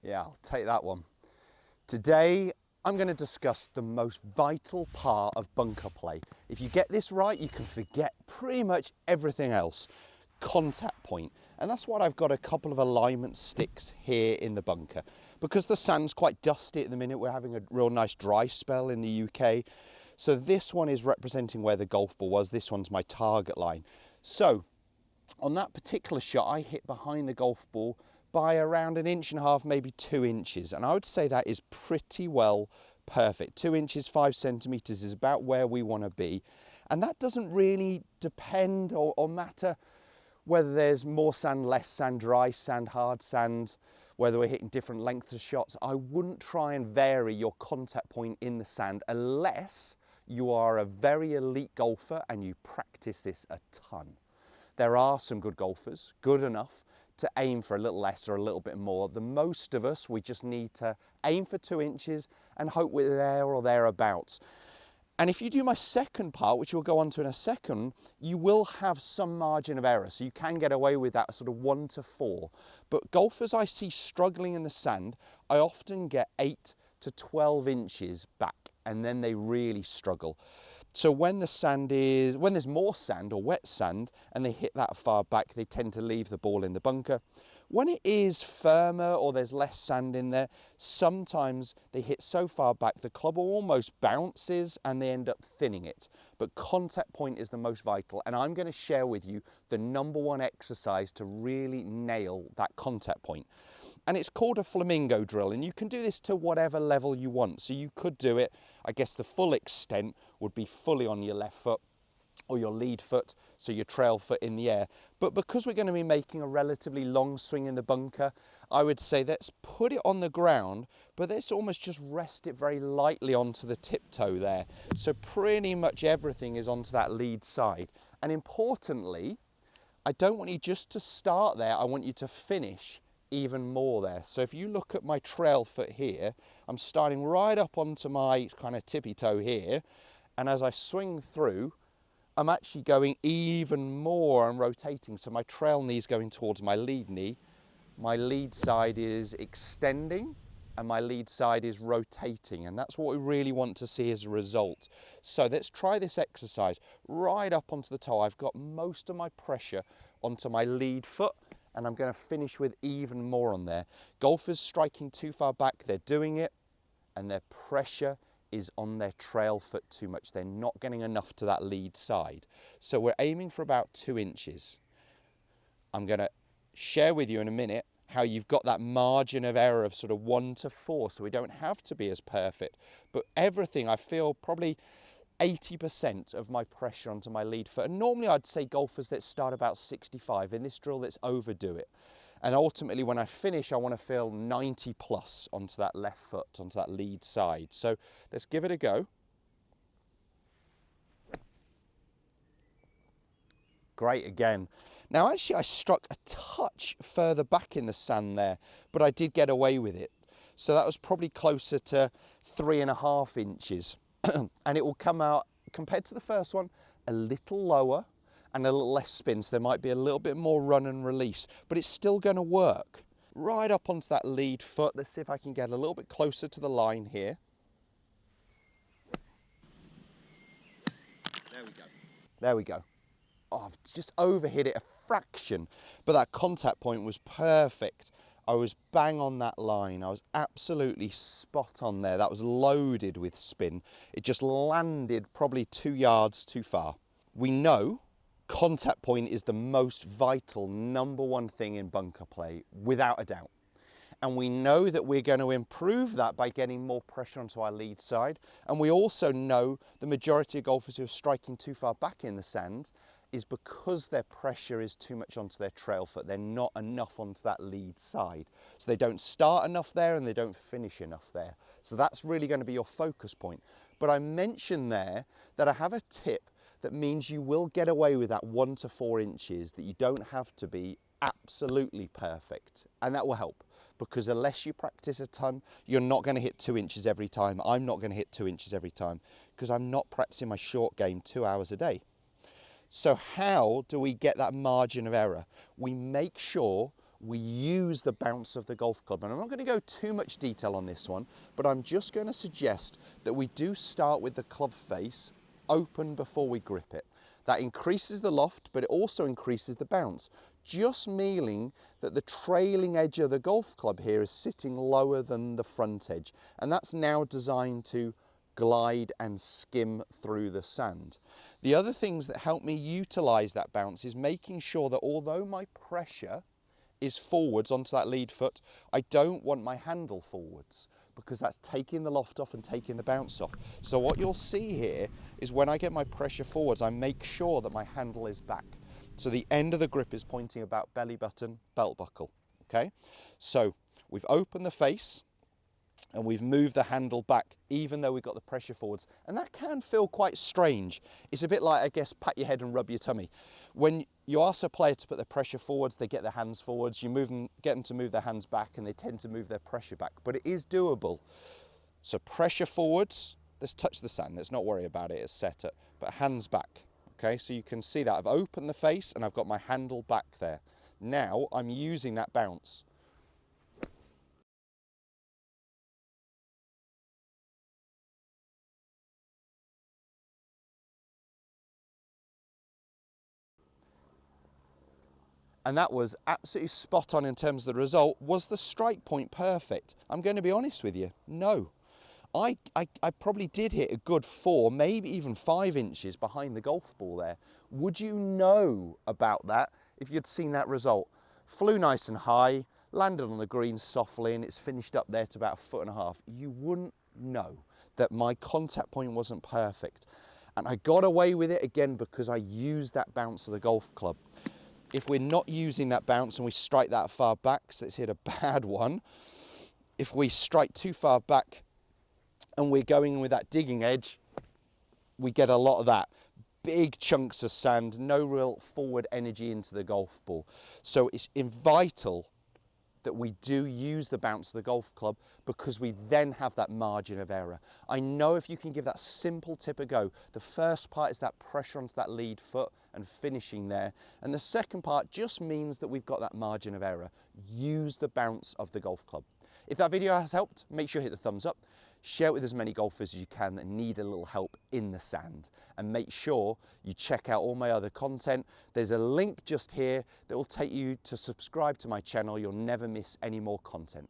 Yeah, I'll take that one. Today, I'm going to discuss the most vital part of bunker play. If you get this right, you can forget pretty much everything else. Contact point. And that's what I've got a couple of alignment sticks here in the bunker. Because the sand's quite dusty at the minute, we're having a real nice dry spell in the UK. So this one is representing where the golf ball was. This one's my target line. So on that particular shot, I hit behind the golf ball by around 1.5 inches, maybe 2 inches. And I would say that is pretty well perfect. 2 inches, 5 centimeters is about where we want to be. And that doesn't really depend or matter whether there's more sand, less sand, dry sand, hard sand, whether we're hitting different lengths of shots. I wouldn't try and vary your contact point in the sand unless you are a very elite golfer and you practice this a ton. There are some good golfers, good enough to aim for a little less or a little bit more. The most of us, we just need to aim for 2 inches and hope we're there or thereabouts. And if you do my second part, which we'll go on to in a second, you will have some margin of error. So you can get away with that sort of 1 to 4. But golfers I see struggling in the sand, I often get 8 to 12 inches back, and then they really struggle. So when there's more sand or wet sand and they hit that far back, they tend to leave the ball in the bunker. When it is firmer or there's less sand in there, sometimes they hit so far back the club almost bounces and they end up thinning it. But contact point is the most vital, and I'm going to share with you the #1 exercise to really nail that contact point. And it's called a flamingo drill, and you can do this to whatever level you want. So you could do it, I guess the full extent would be fully on your left foot or your lead foot, so your trail foot in the air. But because we're going to be making a relatively long swing in the bunker, I would say let's put it on the ground, but let's almost just rest it very lightly onto the tiptoe there. So pretty much everything is onto that lead side. And importantly, I don't want you just to start there, I want you to finish even more there. So if you look at my trail foot here, I'm starting right up onto my kind of tippy toe here, and as I swing through, I'm actually going even more and rotating. So my trail knee is going towards my lead knee, my lead side is extending, and my lead side is rotating, and that's what we really want to see as a result. So let's try this exercise right up onto the toe. I've got most of my pressure onto my lead foot, and I'm going to finish with even more on there. Golfers striking too far back, they're doing it, and their pressure is on their trail foot too much. They're not getting enough to that lead side. So we're aiming for about 2 inches. I'm going to share with you in a minute how you've got that margin of error of sort of 1 to 4, so we don't have to be as perfect. But everything, I feel probably 80% of my pressure onto my lead foot. And normally I'd say golfers that start about 65. In this drill, let's overdo it. And ultimately when I finish, I want to feel 90 plus onto that left foot, onto that lead side. So let's give it a go. Great again. Now actually I struck a touch further back in the sand there, but I did get away with it. So that was probably closer to 3.5 inches. And it will come out, compared to the first one, a little lower and a little less spin, so there might be a little bit more run and release, but it's still going to work. Right up onto that lead foot. Let's see if I can get a little bit closer to the line here. There we go. There we go. Oh, I've just overhit it a fraction, but that contact point was perfect. I was bang on that line. I was absolutely spot on there. That was loaded with spin. It just landed probably 2 yards too far. We know contact point is the most vital #1 thing in bunker play, without a doubt. And we know that we're going to improve that by getting more pressure onto our lead side. And we also know the majority of golfers who are striking too far back in the sand is because their pressure is too much onto their trail foot. They're not enough onto that lead side. So they don't start enough there and they don't finish enough there. So that's really going to be your focus point. But I mentioned there that I have a tip that means you will get away with that 1 to 4 inches, that you don't have to be absolutely perfect. And that will help, because unless you practice a ton, you're not going to hit 2 inches every time. I'm not going to hit 2 inches every time because I'm not practicing my short game 2 hours a day. So how do we get that margin of error? We make sure we use the bounce of the golf club. And I'm not going to go too much detail on this one, but I'm just going to suggest that we do start with the club face open before we grip it. That increases the loft, but it also increases the bounce, just meaning that the trailing edge of the golf club here is sitting lower than the front edge. And that's now designed to glide and skim through the sand. The other things that help me utilize that bounce is making sure that although my pressure is forwards onto that lead foot, I don't want my handle forwards, because that's taking the loft off and taking the bounce off. So what you'll see here is when I get my pressure forwards, I make sure that my handle is back. So the end of the grip is pointing about belly button, belt buckle, okay? So we've opened the face and we've moved the handle back, even though we've got the pressure forwards. And that can feel quite strange. It's a bit like, I guess, pat your head and rub your tummy. When you ask a player to put their pressure forwards, they get their hands forwards. You get them to move their hands back, and they tend to move their pressure back. But it is doable. So pressure forwards, let's touch the sand. Let's not worry about it, it's set up. But hands back, okay? So you can see that I've opened the face and I've got my handle back there. Now I'm using that bounce. And that was absolutely spot on in terms of the result. Was the strike point perfect? I'm going to be honest with you, no. I probably did hit a good 4, maybe even 5 inches behind the golf ball there. Would you know about that if you'd seen that result? Flew nice and high, landed on the green softly, and it's finished up there to about 1.5 foot. You wouldn't know that my contact point wasn't perfect. And I got away with it again because I used that bounce of the golf club. If we're not using that bounce and we strike that far back, so let's hit a bad one. If we strike too far back and we're going with that digging edge, we get a lot of that. Big chunks of sand, no real forward energy into the golf ball. So it's vital that we do use the bounce of the golf club, because we then have that margin of error. I know if you can give that simple tip a go, the first part is that pressure onto that lead foot and finishing there. And the second part just means that we've got that margin of error. Use the bounce of the golf club. If that video has helped, make sure you hit the thumbs up. Share it with as many golfers as you can that need a little help in the sand. And make sure you check out all my other content. There's a link just here that will take you to subscribe to my channel. You'll never miss any more content.